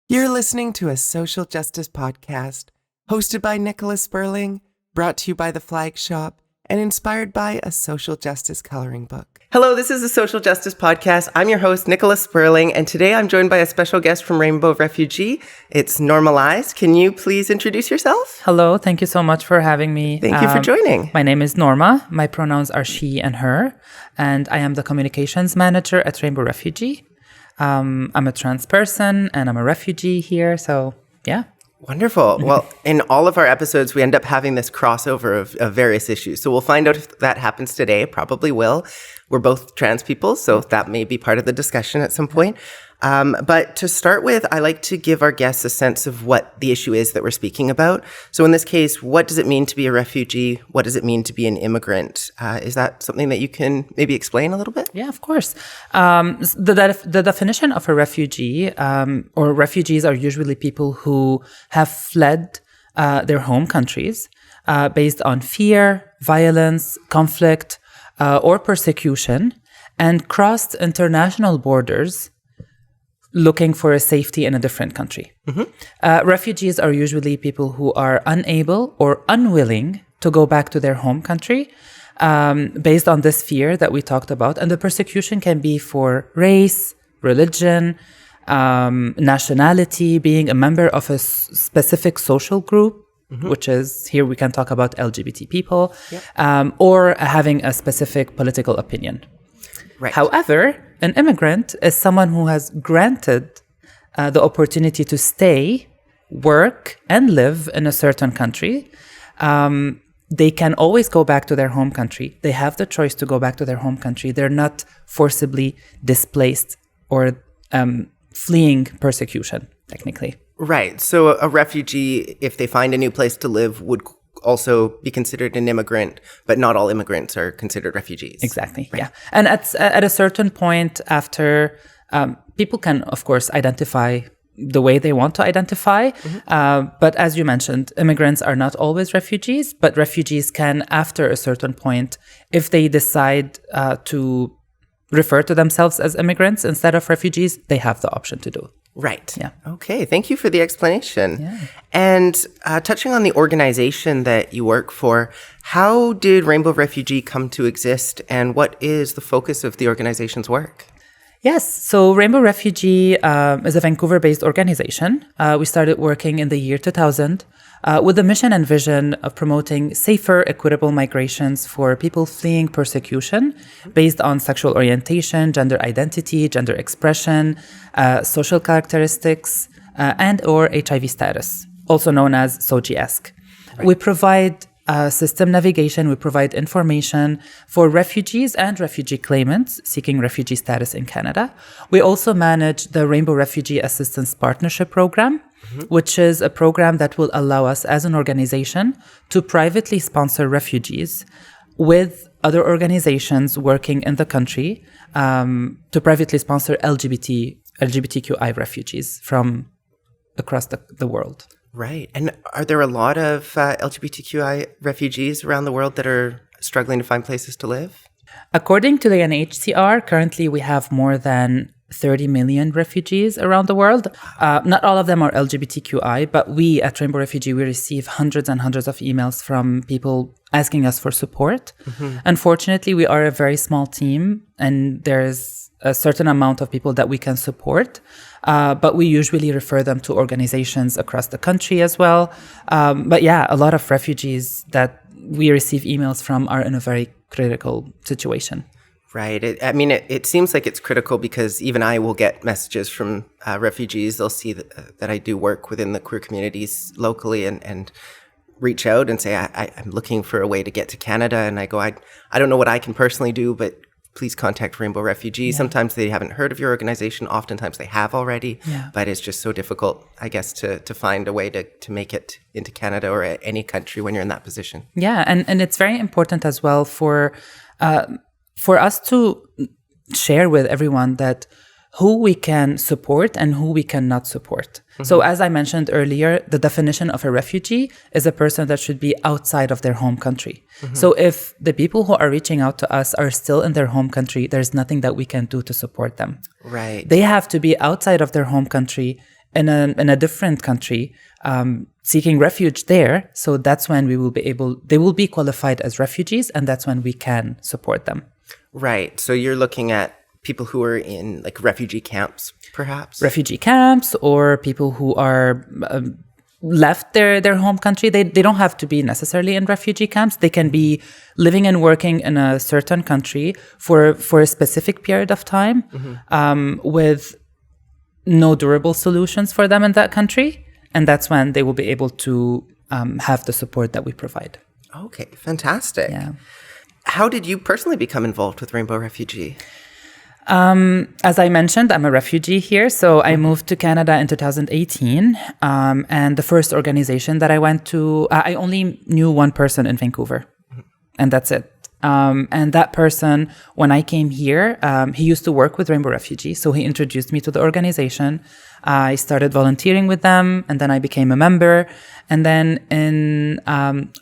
You're listening to a social justice podcast hosted by Nicola Spurling, brought to you by The Flag Shop, and inspired by a social justice coloring book. Hello, this is the Social Justice Podcast. I'm your host, Nicola Spurling, and today I'm joined by a special guest from Rainbow Refugee. It's Norma Lize. Can you please introduce yourself? Hello, thank you so much for having me. Thank you for joining. My name is Norma. My pronouns are she and her, and I am the communications manager at Rainbow Refugee. I'm a trans person and I'm a refugee here, so yeah. Wonderful. Well, in all of our episodes, we end up having this crossover of various issues. So we'll find out if that happens today. Probably will. We're both trans people, so that may be part of the discussion at some point. But to start with, I like to give our guests a sense of what the issue is that we're speaking about. So in this case, what does it mean to be a refugee? What does it mean to be an immigrant? Is that something that you can maybe explain a little bit? Yeah, of course. The definition of a refugee, or refugees are usually people who have fled their home countries based on fear, violence, conflict, or persecution, and crossed international borders looking for a safety in a different country. Mm-hmm. Refugees are usually people who are unable or unwilling to go back to their home country based on this fear that we talked about. And the persecution can be for race, religion, nationality, being a member of a specific social group, mm-hmm. which is, here we can talk about LGBT people, yep. Or having a specific political opinion. Right. However, an immigrant is someone who has granted the opportunity to stay, work, and live in a certain country. They can always go back to their home country. They have the choice to go back to their home country. They're not forcibly displaced or fleeing persecution, technically. Right. So a refugee, if they find a new place to live, would also be considered an immigrant, but not all immigrants are considered refugees. Exactly, right. Yeah. And at a certain point after, people can, of course, identify the way they want to identify. Mm-hmm. But as you mentioned, immigrants are not always refugees, but refugees can, after a certain point, if they decide to refer to themselves as immigrants instead of refugees, they have the option to do. Right. Yeah. Okay. Thank you for the explanation. Yeah. And touching on the organization that you work for, how did Rainbow Refugee come to exist, and what is the focus of the organization's work? Yes. So Rainbow Refugee is a Vancouver-based organization. We started working in the year 2000 with the mission and vision of promoting safer, equitable migrations for people fleeing persecution based on sexual orientation, gender identity, gender expression, social characteristics, and or HIV status, also known as SOGI-esque. Right. We provide system navigation, we provide information for refugees and refugee claimants seeking refugee status in Canada. We also manage the Rainbow Refugee Assistance Partnership Program, mm-hmm. which is a program that will allow us as an organization to privately sponsor refugees with other organizations working in the country to privately sponsor LGBTQIA refugees from across the world. Right. And are there a lot of LGBTQI refugees around the world that are struggling to find places to live? According to the UNHCR, currently we have more than 30 million refugees around the world. Not all of them are LGBTQI, but we at Rainbow Refugee, we receive hundreds and hundreds of emails from people asking us for support. Mm-hmm. Unfortunately, we are a very small team, and there's a certain amount of people that we can support. But we usually refer them to organizations across the country as well. But yeah, a lot of refugees that we receive emails from are in a very critical situation. Right. It seems like it's critical because even I will get messages from refugees. They'll see that I do work within the queer communities locally and reach out and say, I'm looking for a way to get to Canada. And I go, I don't know what I can personally do, but please contact Rainbow Refugee. Yeah. Sometimes they haven't heard of your organization. Oftentimes they have already, but it's just so difficult, I guess, to find a way to make it into Canada or any country when you're in that position. Yeah, and it's very important as well for us to share with everyone that who we can support and who we cannot support. Mm-hmm. So as I mentioned earlier, the definition of a refugee is a person that should be outside of their home country. Mm-hmm. So if the people who are reaching out to us are still in their home country, there's nothing that we can do to support them. Right. They have to be outside of their home country in a different country, seeking refuge there. So that's when they will be qualified as refugees, and that's when we can support them. Right. So you're looking at people who are in like refugee camps, perhaps? Refugee camps, or people who are left their home country. They don't have to be necessarily in refugee camps. They can be living and working in a certain country for a specific period of time, with no durable solutions for them in that country. And that's when they will be able to have the support that we provide. Okay, fantastic. Yeah. How did you personally become involved with Rainbow Refugee? As I mentioned, I'm a refugee here. So I moved to Canada in 2018. And the first organization that I went to, I only knew one person in Vancouver. And that's it. And that person, when I came here, he used to work with Rainbow Refugee. So he introduced me to the organization. I started volunteering with them, and then I became a member. And then in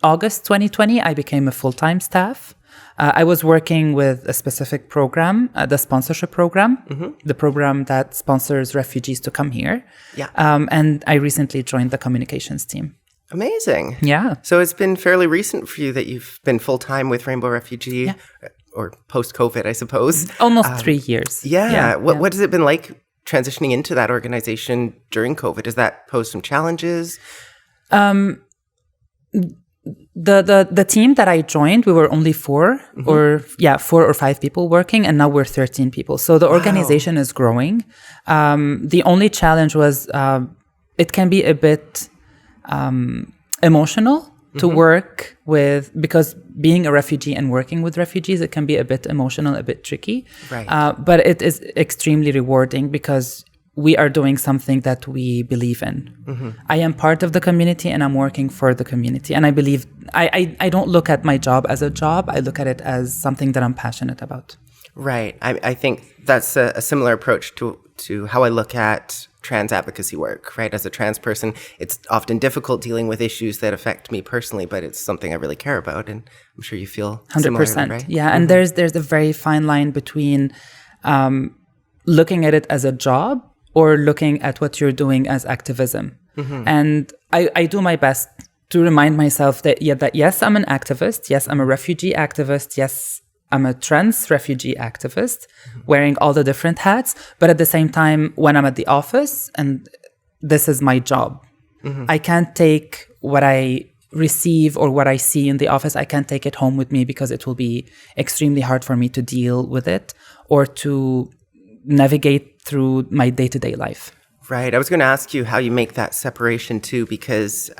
August 2020, I became a full-time staff. I was working with a specific program, the sponsorship program, the program that sponsors refugees to come here. Yeah. And I recently joined the communications team. Amazing. Yeah. So it's been fairly recent for you that you've been full-time with Rainbow Refugee, or post-COVID, I suppose. Almost 3 years. Yeah. What has it been like transitioning into that organization during COVID? Does that pose some challenges? The team that I joined, we were only 4 or 5 people working, and now we're 13 people. So the organization is growing. The only challenge was it can be a bit emotional to work with, because being a refugee and working with refugees, it can be a bit emotional, a bit tricky. Right. But it is extremely rewarding because we are doing something that we believe in. I am part of the community and I'm working for the community. And I believe, I don't look at my job as a job. I look at it as something that I'm passionate about. Right. I think that's a similar approach to how I look at trans advocacy work, right? As a trans person, it's often difficult dealing with issues that affect me personally, but it's something I really care about. And I'm sure you feel 100%. similarly, right? Yeah. And there's a very fine line between looking at it as a job or looking at what you're doing as activism. And I do my best to remind myself that yes, I'm an activist. Yes, I'm a refugee activist. Yes, I'm a trans refugee activist, wearing all the different hats. But at the same time, when I'm at the office, and this is my job, I can't take what I receive or what I see in the office, I can't take it home with me because it will be extremely hard for me to deal with it or to navigate through my day-to-day life. Right. I was going to ask you how you make that separation too, because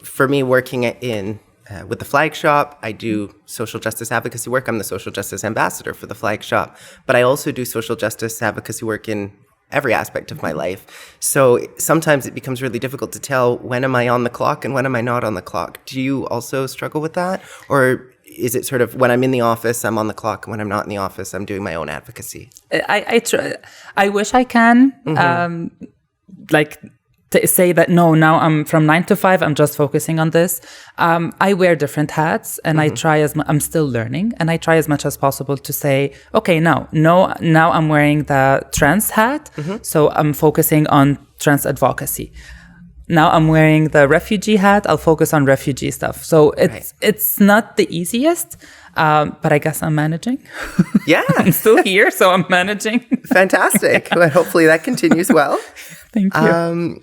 for me, working in with the Flag Shop, I do social justice advocacy work. I'm the social justice ambassador for the Flag Shop, but I also do social justice advocacy work in every aspect of my life. So sometimes it becomes really difficult to tell when am I on the clock and when am I not on the clock. Do you also struggle with that? Or is it sort of when I'm in the office, I'm on the clock, and when I'm not in the office, I'm doing my own advocacy? I wish I can, to say that, no, now I'm from 9 to 5, I'm just focusing on this. I wear different hats, and I try I'm still learning, and I try as much as possible to say, okay, now I'm wearing the trans hat, so I'm focusing on trans advocacy. Now I'm wearing the refugee hat, I'll focus on refugee stuff. So it's not the easiest, but I guess I'm managing. Yeah. I'm still here, so I'm managing. Fantastic. Well, hopefully that continues well. Thank you.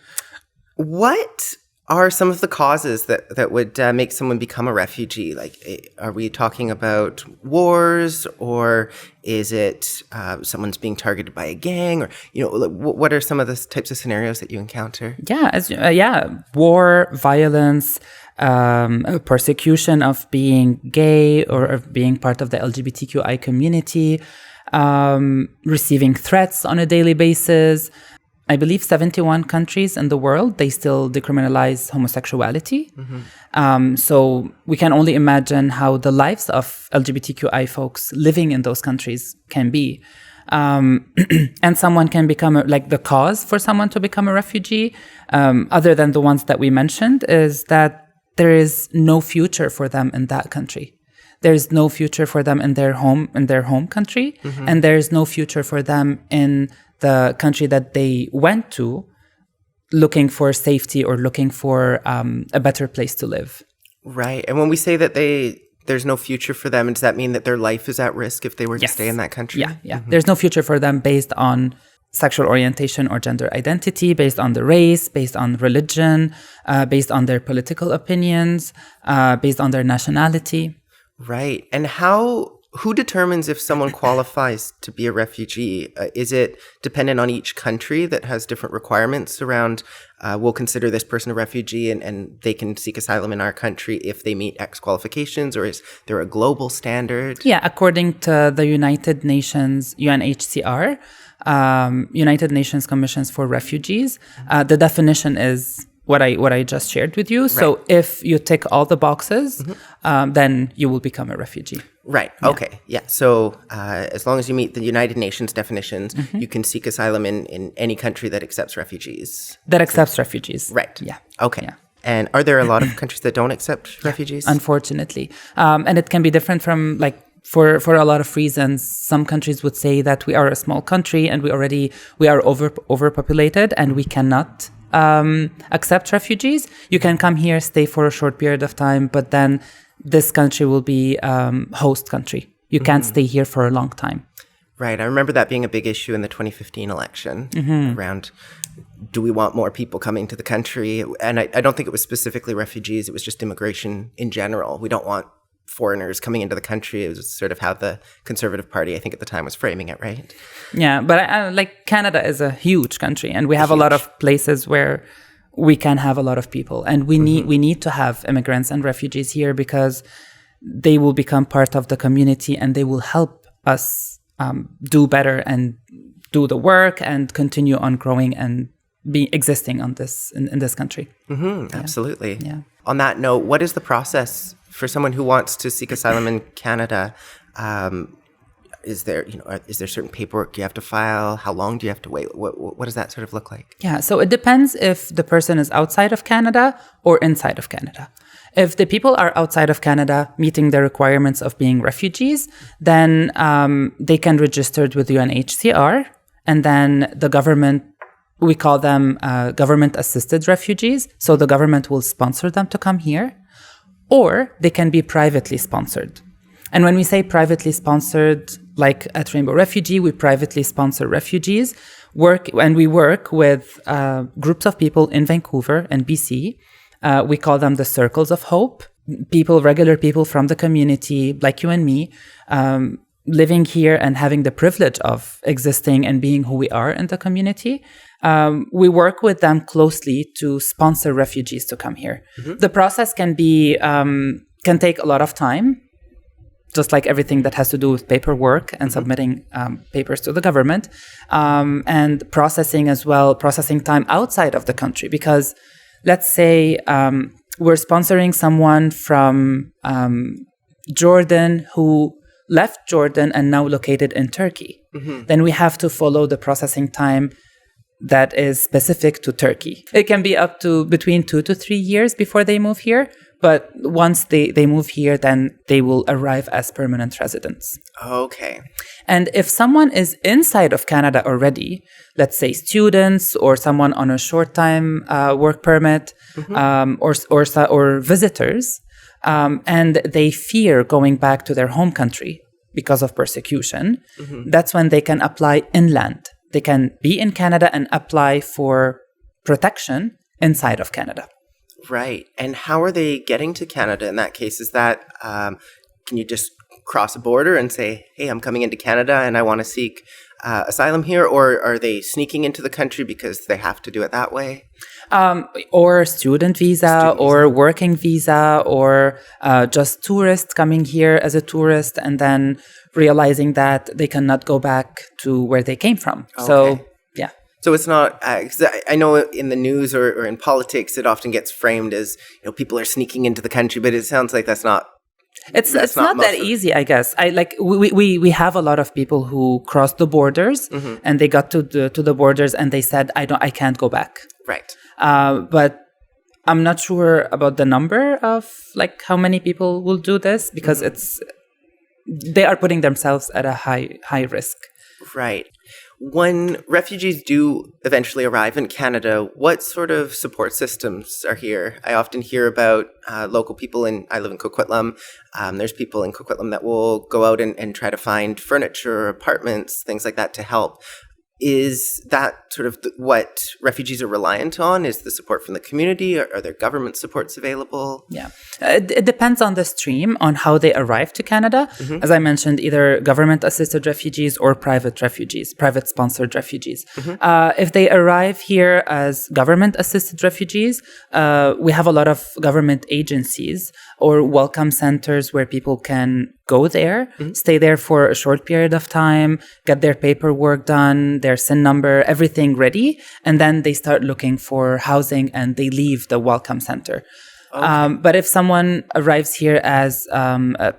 What are some of the causes that would make someone become a refugee? Like, are we talking about wars, or is it someone's being targeted by a gang, or what are some of the types of scenarios that you encounter? War, violence, persecution of being gay or of being part of the LGBTQI community, receiving threats on a daily basis. I believe 71 countries in the world, they still decriminalize homosexuality. So we can only imagine how the lives of LGBTQI folks living in those countries can be. And someone can become, the cause for someone to become a refugee, other than the ones that we mentioned, is that there is no future for them in that country. There's no future for them in their home country, and there's no future for them in the country that they went to looking for safety or looking for a better place to live. Right. And when we say that there's no future for them, does that mean that their life is at risk if they were to stay in that country? Yeah. There's no future for them based on sexual orientation or gender identity, based on the race, based on religion, based on their political opinions, based on their nationality. Right. And who determines if someone qualifies to be a refugee? Is it dependent on each country that has different requirements around, we'll consider this person a refugee and they can seek asylum in our country if they meet X qualifications, or is there a global standard? Yeah, according to the United Nations, UNHCR, United Nations Commissions for Refugees, the definition is what I just shared with you. Right. So if you tick all the boxes, then you will become a refugee. Right. Yeah. Okay. Yeah. So as long as you meet the United Nations definitions, you can seek asylum in any country that accepts refugees. That accepts refugees. Right. Yeah. Okay. Yeah. And are there a lot of countries that don't accept refugees? Unfortunately. And it can be different from for a lot of reasons. Some countries would say that we are a small country and we are overpopulated and we cannot accept refugees. You can come here, stay for a short period of time, but then this country will be host country. You can't stay here for a long time. Right. I remember that being a big issue in the 2015 election around, do we want more people coming to the country? And I don't think it was specifically refugees. It was just immigration in general. We don't want foreigners coming into the country. It was sort of how the Conservative Party, I think at the time, was framing it, right? Yeah, but Canada is a huge country, and we have a lot of places where we can have a lot of people, and we need to have immigrants and refugees here because they will become part of the community and they will help us do better and do the work and continue on growing and be existing in this country. Absolutely. Yeah. On that note, what is the process for someone who wants to seek asylum in Canada? Is there certain paperwork you have to file? How long do you have to wait? What does that sort of look like? Yeah, so it depends if the person is outside of Canada or inside of Canada. If the people are outside of Canada meeting the requirements of being refugees, then they can register with UNHCR, and then the government, we call them government-assisted refugees, so the government will sponsor them to come here, or they can be privately sponsored. And when we say privately sponsored, like at Rainbow Refugee, we privately sponsor refugees, we work with groups of people in Vancouver and BC. We call them the Circles of Hope, regular people from the community, like you and me, living here and having the privilege of existing and being who we are in the community. We work with them closely to sponsor refugees to come here. The process can take a lot of time, just like everything that has to do with paperwork and submitting papers to the government, and processing time outside of the country. Because let's say we're sponsoring someone from Jordan who left Jordan and now located in Turkey. Then we have to follow the processing time that is specific to Turkey. It can be up to between 2 to 3 years before they move here. But once they move here, then they will arrive as permanent residents. Okay. And if someone is inside of Canada already, let's say students or someone on a short-time work permit, or visitors, and they fear going back to their home country because of persecution, that's when they can apply inland. They can be in Canada and apply for protection inside of Canada. Right. And how are they getting to Canada in that case? Is that, can you just cross a border and say, hey, I'm coming into Canada and I want to seek asylum here? Or are they sneaking into the country because they have to do it that way? Or student visa or working visa, or just tourists coming here as a tourist and then realizing that they cannot go back to where they came from. Okay. So, yeah. So it's not, cause I know in the news or in politics, it often gets framed as, people are sneaking into the country, but it sounds like that's not. It's not that easy, I guess. We have a lot of people who crossed the borders and they got to the borders and they said, I can't go back. Right. But I'm not sure about the number of how many people will do this, because they are putting themselves at a high risk. Right. When refugees do eventually arrive in Canada, what sort of support systems are here? I often hear about local people I live in Coquitlam. There's people in Coquitlam that will go out and try to find furniture, apartments, things like that to help. Is that sort of what refugees are reliant on? Is the support from the community? Are there government supports available? Yeah. It depends on the stream, on how they arrive to Canada. Mm-hmm. As I mentioned, either government-assisted refugees or private refugees, private-sponsored refugees. Mm-hmm. If they arrive here as government-assisted refugees, we have a lot of government agencies or welcome centers where people can go there, mm-hmm. stay there for a short period of time, get their paperwork done, their SIN number, everything ready, and then they start looking for housing and they leave the welcome center. Okay. But if someone arrives here as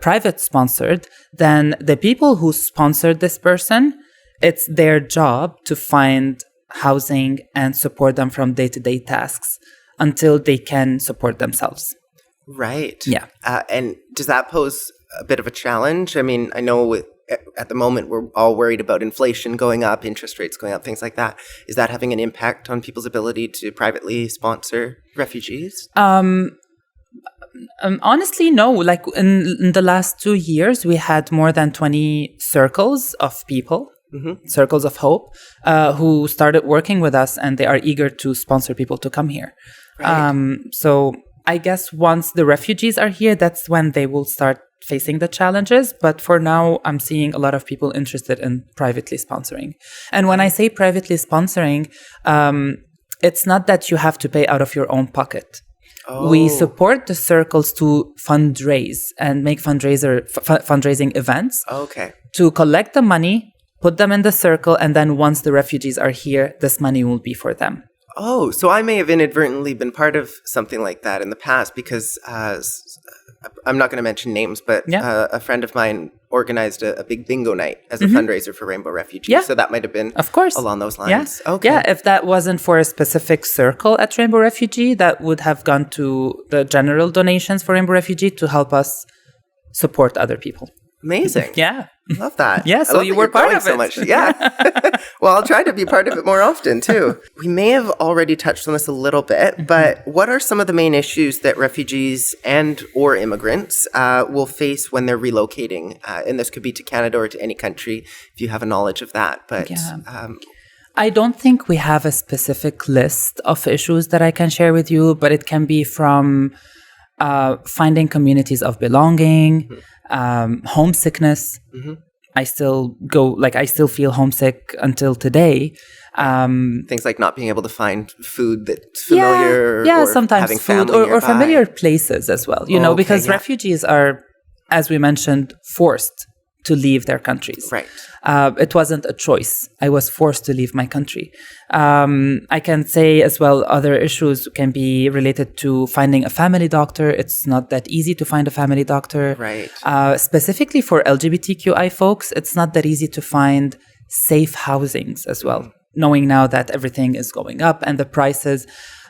private sponsored, then the people who sponsored this person, it's their job to find housing and support them from day-to-day tasks until they can support themselves. Right. Yeah. And does that pose a bit of a challenge? I mean, I know at the moment we're all worried about inflation going up, interest rates going up, things like that. Is that having an impact on people's ability to privately sponsor refugees? Honestly, no. Like in the last 2 years, we had more than 20 circles of people, mm-hmm. circles of hope, who started working with us, and they are eager to sponsor people to come here. Right. So I guess once the refugees are here, that's when they will start facing the challenges. But for now, I'm seeing a lot of people interested in privately sponsoring. And when I say privately sponsoring, it's not that you have to pay out of your own pocket. Oh. We support the circles to fundraise and make fundraising events. Okay. To collect the money, put them in the circle, and then once the refugees are here, this money will be for them. Oh, so I may have inadvertently been part of something like that in the past because I'm not going to mention names, but a friend of mine organized a big bingo night as a mm-hmm. fundraiser for Rainbow Refugee. Yeah. So that might have been of course. Along those lines. Yeah. Okay. Yeah, if that wasn't for a specific circle at Rainbow Refugee, that would have gone to the general donations for Rainbow Refugee to help us support other people. Amazing. Yeah. Love that. Yeah, so you were part of it. So much. Yeah. Well, I'll try to be part of it more often, too. We may have already touched on this a little bit, but what are some of the main issues that refugees and or immigrants will face when they're relocating? And this could be to Canada or to any country, if you have a knowledge of that. But I don't think we have a specific list of issues that I can share with you, but it can be from finding communities of belonging, homesickness. Mm-hmm. I still feel homesick until today. Things like not being able to find food that's familiar. Yeah, or sometimes having food or familiar places as well. Because refugees are, as we mentioned, forced to leave their countries. Right. It wasn't a choice. I was forced to leave my country. I can say as well, other issues can be related to finding a family doctor. It's not that easy to find a family doctor. Right. Specifically for LGBTQI folks, it's not that easy to find safe housings as well. Knowing now that everything is going up and the prices,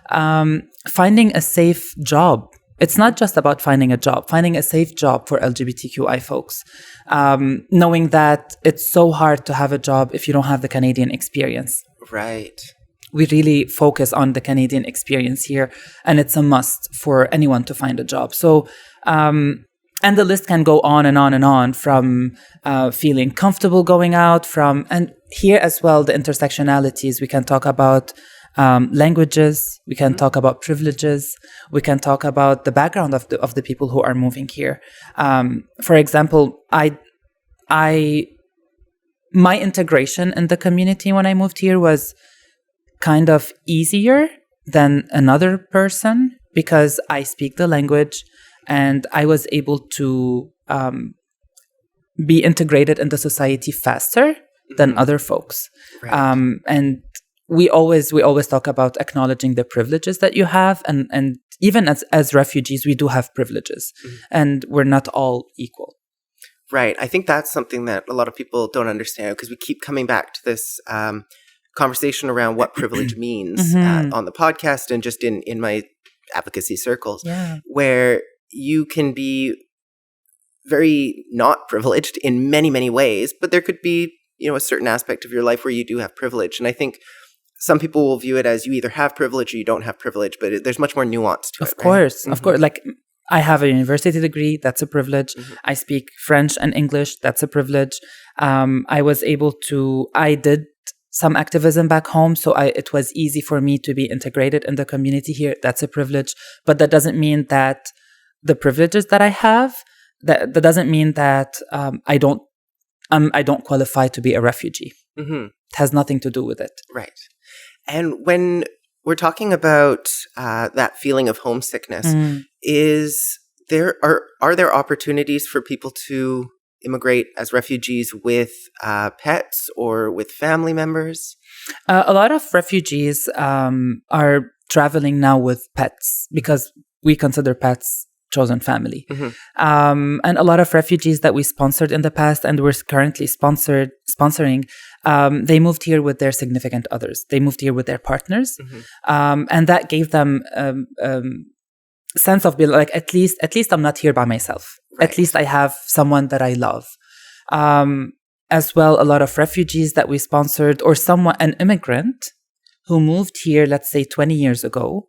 finding a safe job. It's not just about finding a job, finding a safe job for LGBTQI folks. Knowing that it's so hard to have a job if you don't have the Canadian experience. Right. We really focus on the Canadian experience here, and it's a must for anyone to find a job. So, and the list can go on and on and on, from feeling comfortable going out, and here as well, the intersectionalities. We can talk about languages, we can talk about privileges, we can talk about the background of the people who are moving here. For example, my integration in the community when I moved here was kind of easier than another person because I speak the language and I was able to be integrated in the society faster than other folks. Right. And we always talk about acknowledging the privileges that you have, and even as refugees, we do have privileges, and we're not all equal. Right. I think that's something that a lot of people don't understand because we keep coming back to this conversation around what privilege means on the podcast and just in my advocacy circles, where you can be very not privileged in many, many ways, but there could be a certain aspect of your life where you do have privilege. And I think some people will view it as you either have privilege or you don't have privilege, but there's much more nuance to it. Of course. Like, I have a university degree. That's a privilege. I speak French and English. That's a privilege. I did some activism back home, so it was easy for me to be integrated in the community here. That's a privilege. But that doesn't mean that the privileges that I have, that doesn't mean that I don't qualify to be a refugee. It has nothing to do with it. Right. And when we're talking about that feeling of homesickness, are there opportunities for people to immigrate as refugees with pets or with family members? A lot of refugees are traveling now with pets because we consider pets chosen family. And a lot of refugees that we sponsored in the past and we're currently sponsoring, they moved here with their significant others. They moved here with their partners. And that gave them sense of being like, at least I'm not here by myself. Right. At least I have someone that I love. As well, a lot of refugees that we sponsored, or an immigrant who moved here, let's say 20 years ago,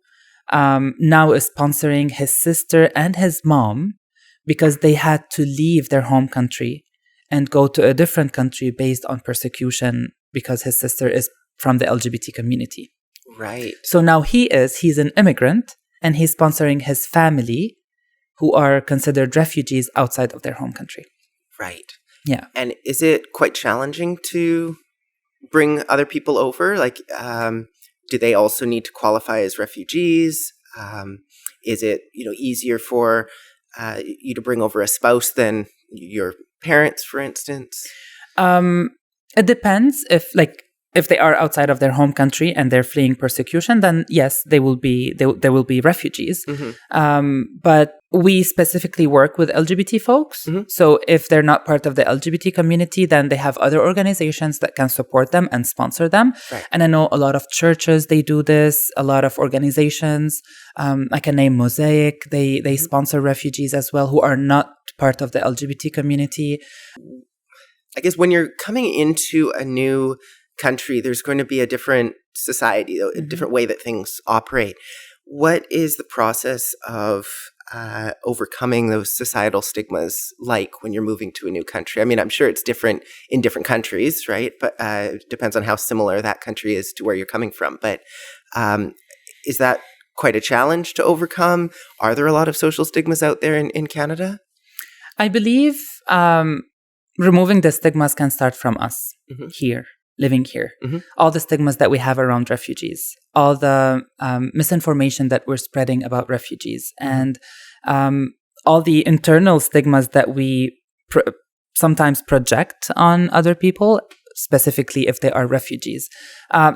now is sponsoring his sister and his mom because they had to leave their home country and go to a different country based on persecution because his sister is from the LGBT community. Right. So now he's an immigrant and he's sponsoring his family who are considered refugees outside of their home country. Right. Yeah. And is it quite challenging to bring other people over? Like, do they also need to qualify as refugees? Is it, easier for you to bring over a spouse than your parents, for instance? It depends. If they are outside of their home country and they're fleeing persecution, then yes, they will be refugees. But we specifically work with LGBT folks. So if they're not part of the LGBT community, then they have other organizations that can support them and sponsor them. Right. And I know a lot of churches, they do this, a lot of organizations. I can name Mosaic. They sponsor refugees as well who are not part of the LGBT community. I guess when you're coming into a new country, there's going to be a different society, a different way that things operate. What is the process of overcoming those societal stigmas like when you're moving to a new country? I mean, I'm sure it's different in different countries, right? But it depends on how similar that country is to where you're coming from. But is that quite a challenge to overcome? Are there a lot of social stigmas out there in Canada? I believe removing the stigmas can start from us here. Living here, all the stigmas that we have around refugees, all the misinformation that we're spreading about refugees, and all the internal stigmas that we sometimes project on other people, specifically if they are refugees.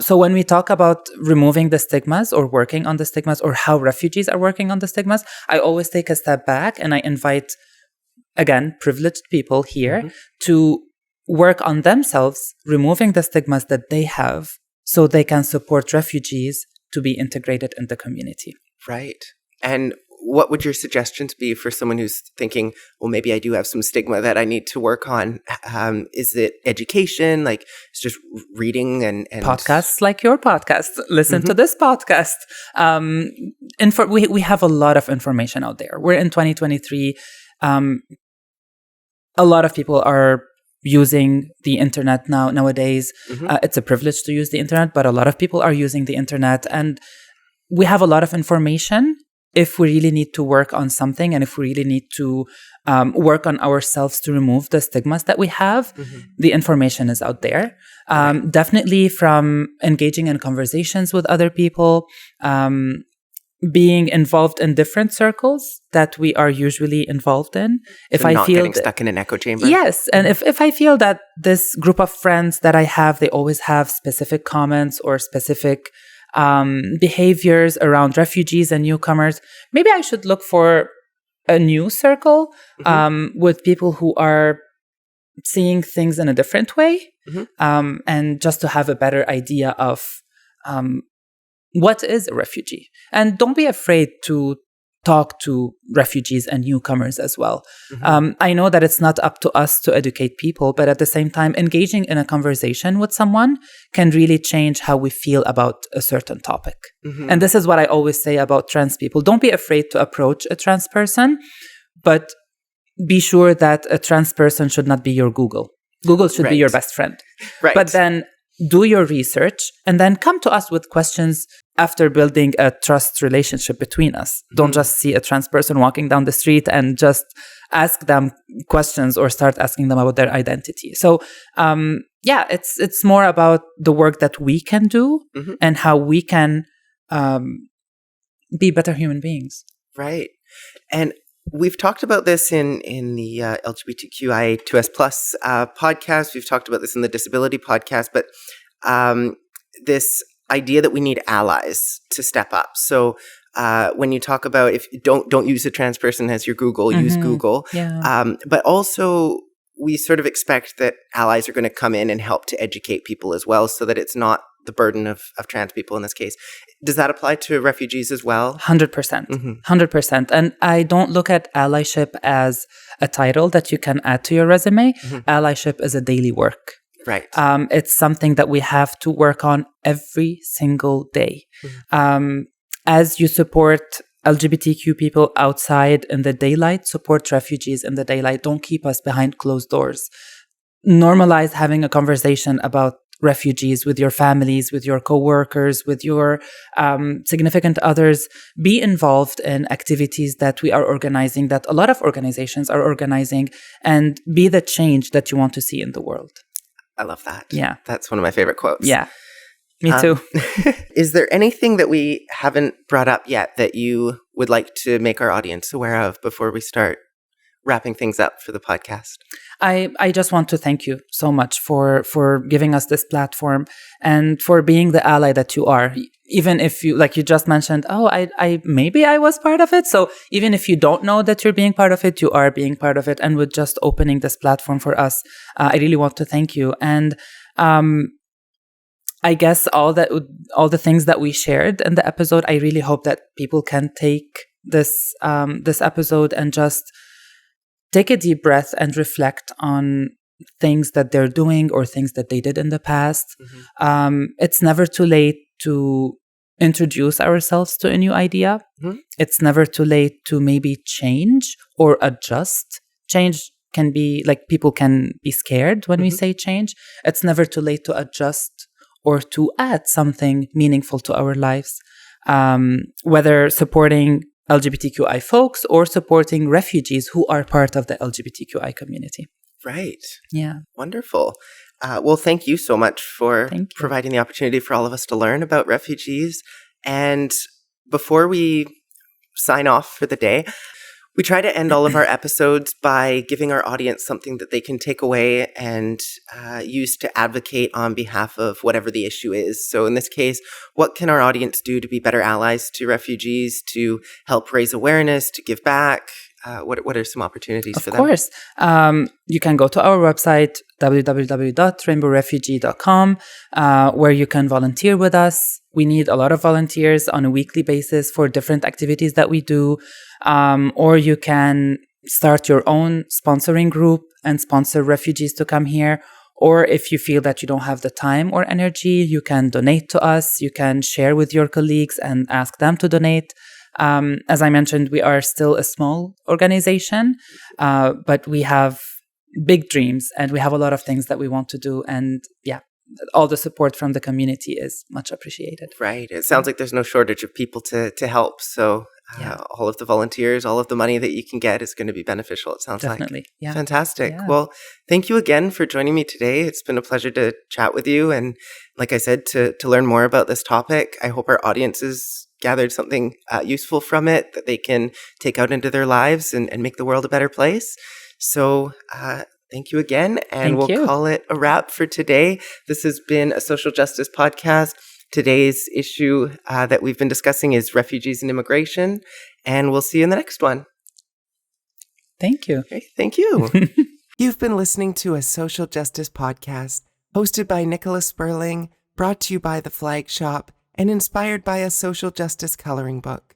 So when we talk about removing the stigmas or working on the stigmas or how refugees are working on the stigmas, I always take a step back and I invite, again, privileged people here to work on themselves, removing the stigmas that they have so they can support refugees to be integrated in the community. Right. And what would your suggestions be for someone who's thinking, well, maybe I do have some stigma that I need to work on? Is it education? Like it's just reading and podcasts like your podcast. Listen to this podcast. We have a lot of information out there. We're in 2023. A lot of people are using the internet nowadays. It's a privilege to use the internet, but a lot of people are using the internet. And we have a lot of information. If we really need to work on something and if we really need to work on ourselves to remove the stigmas that we have, the information is out there. Definitely from engaging in conversations with other people, being involved in different circles that we are usually involved in. If I feel getting stuck in an echo chamber. Yes. And if I feel that this group of friends that I have, they always have specific comments or specific behaviors around refugees and newcomers, maybe I should look for a new circle with people who are seeing things in a different way, and just to have a better idea of what is a refugee. And don't be afraid to talk to refugees and newcomers as well. Mm-hmm. I know that it's not up to us to educate people, but at the same time, engaging in a conversation with someone can really change how we feel about a certain topic. Mm-hmm. And this is what I always say about trans people. Don't be afraid to approach a trans person, but be sure that a trans person should not be your Google. Google should be your best friend. Right. But then do your research and then come to us with questions after building a trust relationship between us. Don't just see a trans person walking down the street and just ask them questions or start asking them about their identity. So, it's more about the work that we can do and how we can be better human beings. Right. And we've talked about this in the LGBTQIA2S+ podcast. We've talked about this in the disability podcast, but this idea that we need allies to step up. So when you talk about if don't use a trans person as your Google, use Google. Yeah. But also we sort of expect that allies are going to come in and help to educate people as well, so that it's not the burden of trans people in this case. Does that apply to refugees as well? 100%. 100%. And I don't look at allyship as a title that you can add to your resume. Allyship is a daily work. Right. It's something that we have to work on every single day. As you support LGBTQ people outside in the daylight, support refugees in the daylight. Don't keep us behind closed doors. Normalize having a conversation about refugees with your families, with your coworkers, with your significant others. Be involved in activities that we are organizing, that a lot of organizations are organizing, and be the change that you want to see in the world. I love that. Yeah. That's one of my favorite quotes. Yeah. Me too. Is there anything that we haven't brought up yet that you would like to make our audience aware of before we start wrapping things up for the podcast? I just want to thank you so much for giving us this platform and for being the ally that you are. Even if you, like you just mentioned, maybe I was part of it. So even if you don't know that you're being part of it, you are being part of it. And with just opening this platform for us, I really want to thank you. And I guess all the things that we shared in the episode, I really hope that people can take this episode and just take a deep breath and reflect on things that they're doing or things that they did in the past. It's never too late to introduce ourselves to a new idea. It's never too late to maybe change or adjust. Change can be, like, people can be scared when we say change. It's never too late to adjust or to add something meaningful to our lives, whether supporting LGBTQI folks or supporting refugees who are part of the LGBTQI community. Right. Yeah. Wonderful. Well, thank you so much for providing the opportunity for all of us to learn about refugees. And before we sign off for the day, we try to end all of our episodes by giving our audience something that they can take away and use to advocate on behalf of whatever the issue is. So in this case, what can our audience do to be better allies to refugees, to help raise awareness, to give back? What are some opportunities for them? Of course. You can go to our website, www.rainbowrefugee.com, where you can volunteer with us. We need a lot of volunteers on a weekly basis for different activities that we do. Or you can start your own sponsoring group and sponsor refugees to come here. Or if you feel that you don't have the time or energy, you can donate to us. You can share with your colleagues and ask them to donate. As I mentioned, we are still a small organization, but we have big dreams and we have a lot of things that we want to do. And all the support from the community is much appreciated. Right. It sounds like there's no shortage of people to help. So all of the volunteers, all of the money that you can get is going to be beneficial, it sounds Definitely. like. Yeah. Fantastic. Yeah. Well, thank you again for joining me today. It's been a pleasure to chat with you. And like I said, to learn more about this topic. I hope our audiences gathered something useful from it that they can take out into their lives and make the world a better place. So thank you again. And we'll call it a wrap for today. This has been a social justice podcast. Today's issue that we've been discussing is refugees and immigration. And we'll see you in the next one. Thank you. Okay, thank you. You've been listening to a social justice podcast hosted by Nicola Spurling, brought to you by The Flag Shop, and inspired by a social justice coloring book.